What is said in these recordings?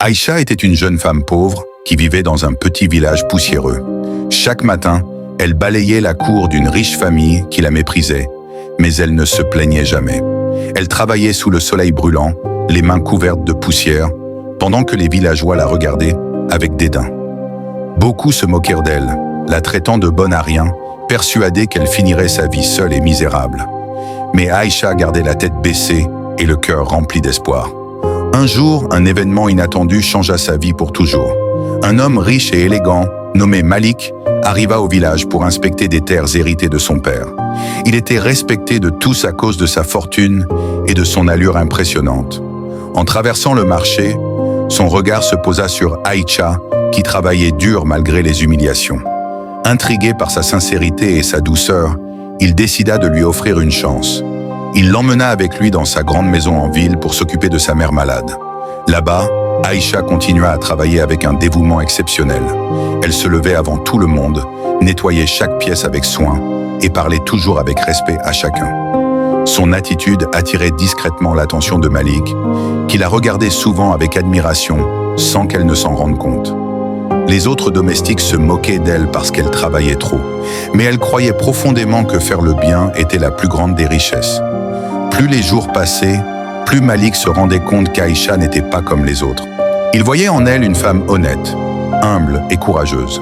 Aïcha était une jeune femme pauvre qui vivait dans un petit village poussiéreux. Chaque matin, elle balayait la cour d'une riche famille qui la méprisait, mais elle ne se plaignait jamais. Elle travaillait sous le soleil brûlant, les mains couvertes de poussière, pendant que les villageois la regardaient avec dédain. Beaucoup se moquèrent d'elle, la traitant de bonne à rien, persuadée qu'elle finirait sa vie seule et misérable. Mais Aïcha gardait la tête baissée et le cœur rempli d'espoir. Un jour, un événement inattendu changea sa vie pour toujours. Un homme riche et élégant, nommé Malik, arriva au village pour inspecter des terres héritées de son père. Il était respecté de tous à cause de sa fortune et de son allure impressionnante. En traversant le marché, son regard se posa sur Aïcha, qui travaillait dur malgré les humiliations. Intrigué par sa sincérité et sa douceur, il décida de lui offrir une chance. Il l'emmena avec lui dans sa grande maison en ville pour s'occuper de sa mère malade. Là-bas, Aïcha continua à travailler avec un dévouement exceptionnel. Elle se levait avant tout le monde, nettoyait chaque pièce avec soin et parlait toujours avec respect à chacun. Son attitude attirait discrètement l'attention de Malik, qui la regardait souvent avec admiration, sans qu'elle ne s'en rende compte. Les autres domestiques se moquaient d'elle parce qu'elle travaillait trop, mais elle croyait profondément que faire le bien était la plus grande des richesses. Plus les jours passaient, plus Malik se rendait compte qu'Aïcha n'était pas comme les autres. Il voyait en elle une femme honnête, humble et courageuse.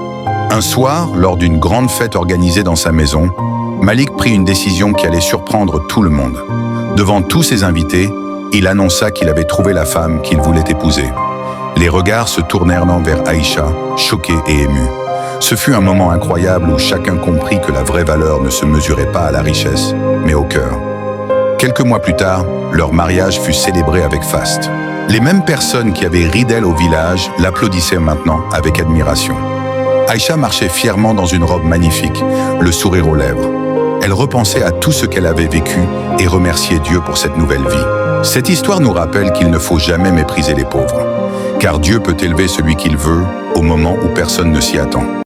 Un soir, lors d'une grande fête organisée dans sa maison, Malik prit une décision qui allait surprendre tout le monde. Devant tous ses invités, il annonça qu'il avait trouvé la femme qu'il voulait épouser. Les regards se tournèrent vers Aïcha, choquée et émue. Ce fut un moment incroyable où chacun comprit que la vraie valeur ne se mesurait pas à la richesse, mais au cœur. Quelques mois plus tard, leur mariage fut célébré avec faste. Les mêmes personnes qui avaient ri d'elle au village l'applaudissaient maintenant avec admiration. Aïcha marchait fièrement dans une robe magnifique, le sourire aux lèvres. Elle repensait à tout ce qu'elle avait vécu et remerciait Dieu pour cette nouvelle vie. Cette histoire nous rappelle qu'il ne faut jamais mépriser les pauvres, car Dieu peut élever celui qu'il veut au moment où personne ne s'y attend.